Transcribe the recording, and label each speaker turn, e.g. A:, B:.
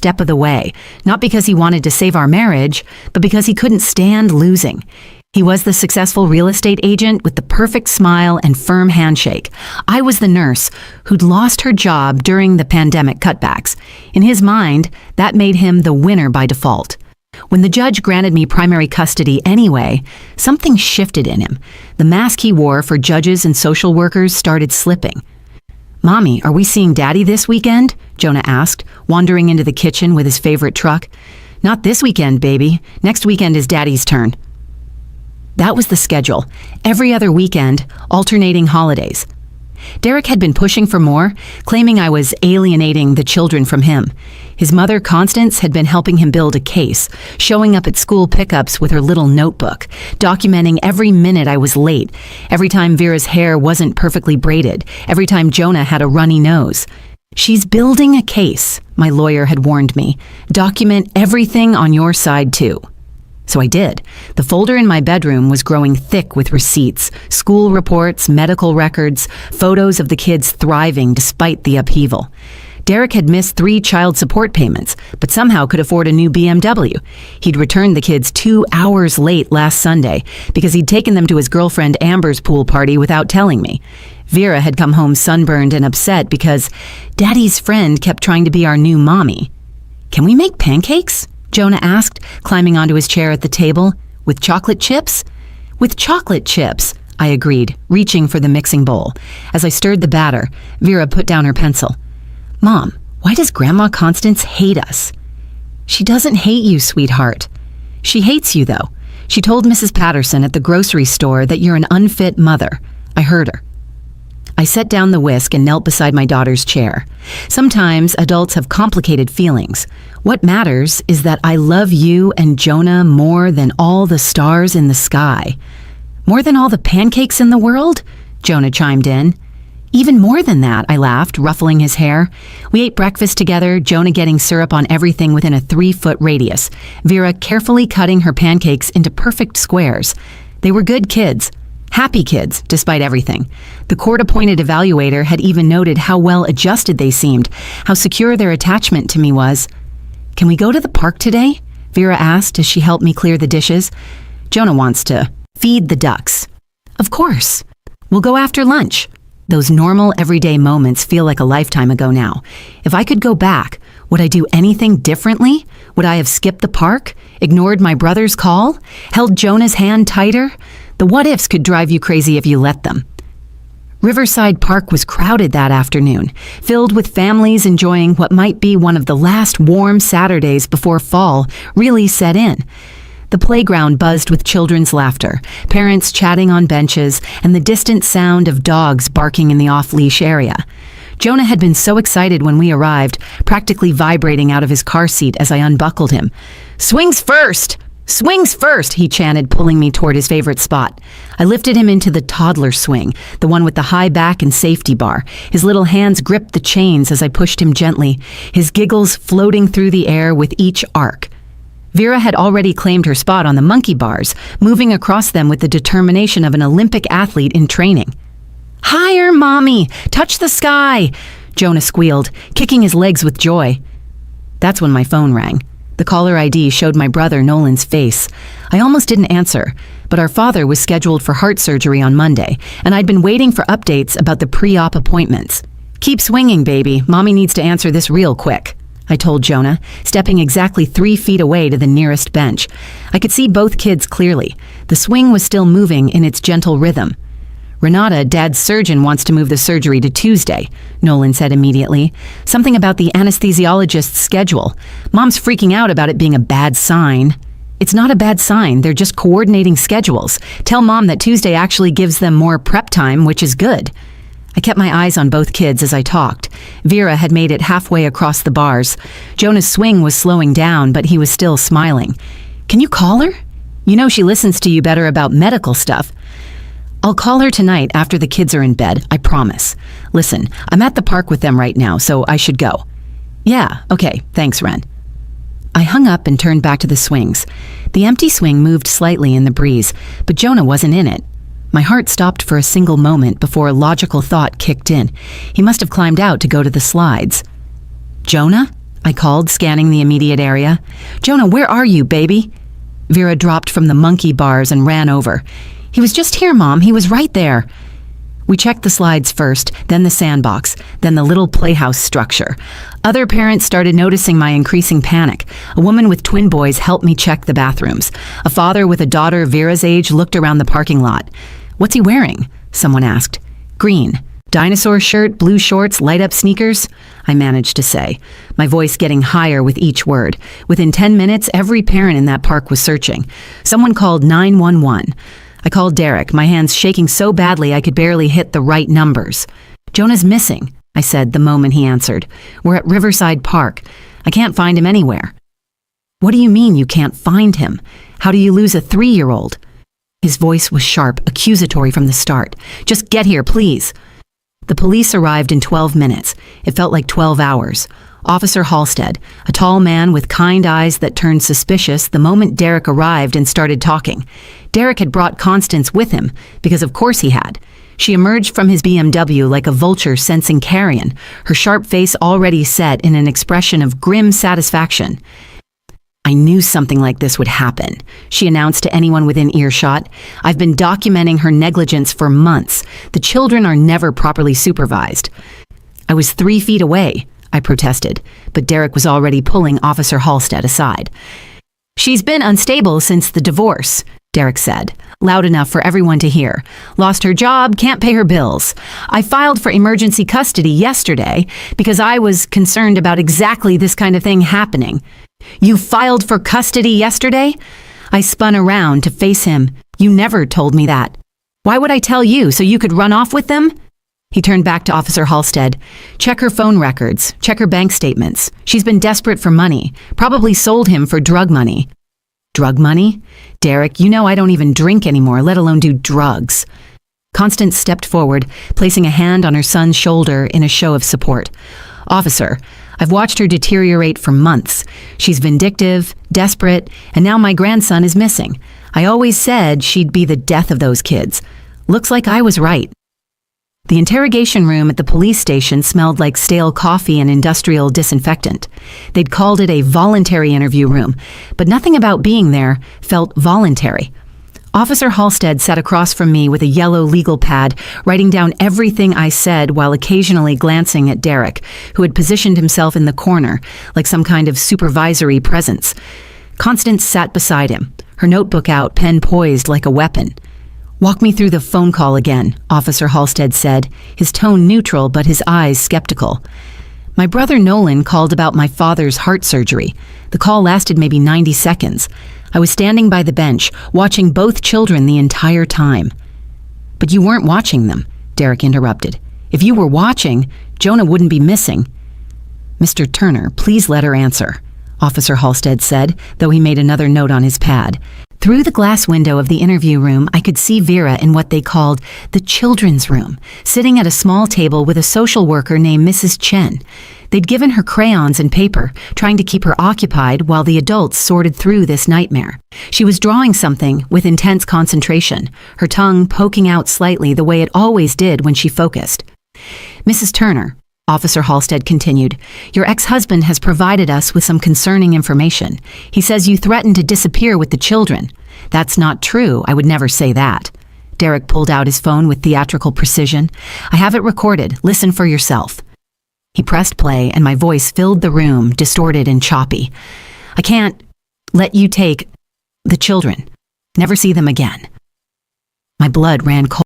A: step of the way, not because he wanted to save our marriage, but because he couldn't stand losing. He was the successful real estate agent with the perfect smile and firm handshake. I was the nurse who'd lost her job during the pandemic cutbacks. In his mind, that made him the winner by default. When the judge granted me primary custody anyway, something shifted in him. The mask he wore for judges and social workers started slipping. "Mommy, are we seeing Daddy this weekend?" Jonah asked, wandering into the kitchen with his favorite truck. "Not this weekend, baby. Next weekend is Daddy's turn." That was the schedule. Every other weekend, alternating holidays. Derek had been pushing for more, claiming I was alienating the children from him. His mother, Constance, had been helping him build a case, showing up at school pickups with her little notebook, documenting every minute I was late, every time Vera's hair wasn't perfectly braided, every time Jonah had a runny nose. "She's building a case," my lawyer had warned me. "Document everything on your side, too." So I did. The folder in my bedroom was growing thick with receipts, school reports, medical records, photos of the kids thriving despite the upheaval. Derek had missed 3 child support payments, but somehow could afford a new BMW. He'd returned the kids 2 hours late last Sunday because he'd taken them to his girlfriend Amber's pool party without telling me. Vera had come home sunburned and upset because Daddy's friend kept trying to be our new mommy. "Can we make pancakes?" Jonah asked, climbing onto his chair at the table. "With chocolate chips?" "With chocolate chips," I agreed, reaching for the mixing bowl. As I stirred the batter, Vera put down her pencil. "Mom, why does Grandma Constance hate us?" "She doesn't hate you, sweetheart." "She hates you, though. She told Mrs. Patterson at the grocery store that you're an unfit mother." I heard her. I set down the whisk and knelt beside my daughter's chair. Sometimes adults have complicated feelings. What matters is that I love you and Jonah more than all the stars in the sky. "More than all the pancakes in the world?" Jonah chimed in. "Even more than that," I laughed, ruffling his hair. We ate breakfast together, Jonah getting syrup on everything within a 3-foot radius, Vera carefully cutting her pancakes into perfect squares. They were good kids. Happy kids, despite everything. The court-appointed evaluator had even noted how well adjusted they seemed, how secure their attachment to me was. "Can we go to the park today?" Vera asked as she helped me clear the dishes. "Jonah wants to feed the ducks." "Of course. We'll go after lunch." Those normal, everyday moments feel like a lifetime ago now. If I could go back, would I do anything differently? Would I have skipped the park, ignored my brother's call, held Jonah's hand tighter? The what-ifs could drive you crazy if you let them. Riverside Park was crowded that afternoon, filled with families enjoying what might be one of the last warm Saturdays before fall really set in. The playground buzzed with children's laughter, parents chatting on benches, and the distant sound of dogs barking in the off-leash area. Jonah had been so excited when we arrived, practically vibrating out of his car seat as I unbuckled him. "Swings first! Swings first!" he chanted, pulling me toward his favorite spot. I lifted him into the toddler swing, the one with the high back and safety bar. His little hands gripped the chains as I pushed him gently, his giggles floating through the air with each arc. Vera had already claimed her spot on the monkey bars, moving across them with the determination of an Olympic athlete in training. "Higher, Mommy! Touch the sky!" Jonah squealed, kicking his legs with joy. That's when my phone rang. The caller ID showed my brother Nolan's face. I almost didn't answer, but our father was scheduled for heart surgery on Monday, and I'd been waiting for updates about the pre-op appointments. "Keep swinging, baby. Mommy needs to answer this real quick," I told Jonah, stepping exactly 3 feet away to the nearest bench. I could see both kids clearly. The swing was still moving in its gentle rhythm. "Renata, Dad's surgeon, wants to move the surgery to Tuesday," Nolan said immediately. "Something about the anesthesiologist's schedule. Mom's freaking out about it being a bad sign." "It's not a bad sign. They're just coordinating schedules. Tell Mom that Tuesday actually gives them more prep time, which is good." I kept my eyes on both kids as I talked. Vera had made it halfway across the bars. Jonah's swing was slowing down, but he was still smiling. "Can you call her? You know she listens to you better about medical stuff." "I'll call her tonight after the kids are in bed, I promise. Listen, I'm at the park with them right now, so I should go." "Yeah, okay, thanks, Ren." I hung up and turned back to the swings. The empty swing moved slightly in the breeze, but Jonah wasn't in it. My heart stopped for a single moment before a logical thought kicked in. He must have climbed out to go to the slides. "Jonah?" I called, scanning the immediate area. "Jonah, where are you, baby?" Vera dropped from the monkey bars and ran over. "He was just here, Mom. He was right there." We checked the slides first, then the sandbox, then the little playhouse structure. Other parents started noticing my increasing panic. A woman with twin boys helped me check the bathrooms. A father with a daughter Vera's age looked around the parking lot. "What's he wearing?" someone asked. "Green. Dinosaur shirt, blue shorts, light-up sneakers," I managed to say, my voice getting higher with each word. Within 10 minutes, every parent in that park was searching. Someone called 911. I called Derek, my hands shaking so badly I could barely hit the right numbers. "Jonah's missing," I said the moment he answered. "We're at Riverside Park. I can't find him anywhere." "What do you mean you can't find him? How do you lose a 3-year-old? His voice was sharp, accusatory from the start. "Just get here, please." The police arrived in 12 minutes. It felt like 12 hours. Officer Halstead, a tall man with kind eyes that turned suspicious the moment Derek arrived and started talking. Derek had brought Constance with him, because of course he had. She emerged from his BMW like a vulture sensing carrion, her sharp face already set in an expression of grim satisfaction. "I knew something like this would happen," she announced to anyone within earshot. "I've been documenting her negligence for months. The children are never properly supervised." "I was 3 feet away," I protested, but Derek was already pulling Officer Halstead aside. "She's been unstable since the divorce," Derek said, loud enough for everyone to hear. "Lost her job, can't pay her bills. I filed for emergency custody yesterday because I was concerned about exactly this kind of thing happening." "You filed for custody yesterday?" I spun around to face him. "You never told me that." "Why would I tell you, so you could run off with them?" He turned back to Officer Halstead. "Check her phone records. Check her bank statements. She's been desperate for money. Probably sold him for drug money." "Drug money? Derek, you know I don't even drink anymore, let alone do drugs." Constance stepped forward, placing a hand on her son's shoulder in a show of support. "Officer, I've watched her deteriorate for months. She's vindictive, desperate, and now my grandson is missing. I always said she'd be the death of those kids. Looks like I was right." The interrogation room at the police station smelled like stale coffee and industrial disinfectant. They'd called it a voluntary interview room, but nothing about being there felt voluntary. Officer Halstead sat across from me with a yellow legal pad, writing down everything I said while occasionally glancing at Derek, who had positioned himself in the corner, like some kind of supervisory presence. Constance sat beside him, her notebook out, pen poised like a weapon. "Walk me through the phone call again," Officer Halstead said, his tone neutral but his eyes skeptical. "My brother Nolan called about my father's heart surgery. The call lasted maybe 90 seconds. I was standing by the bench, watching both children the entire time." "But you weren't watching them," Derek interrupted. "If you were watching, Jonah wouldn't be missing." "Mr. Turner, please let her answer," Officer Halstead said, though he made another note on his pad. Through the glass window of the interview room, I could see Vera in what they called the children's room, sitting at a small table with a social worker named Mrs. Chen. They'd given her crayons and paper, trying to keep her occupied while the adults sorted through this nightmare. She was drawing something with intense concentration, her tongue poking out slightly the way it always did when she focused. "Mrs. Turner," Officer Halstead continued, "your ex-husband has provided us with some concerning information. He says you threatened to disappear with the children. That's not true. I would never say that." Derek pulled out his phone with theatrical precision. "I have it recorded. Listen for yourself." He pressed play, and my voice filled the room, distorted and choppy. "I can't let you take the children. Never see them again." My blood ran cold.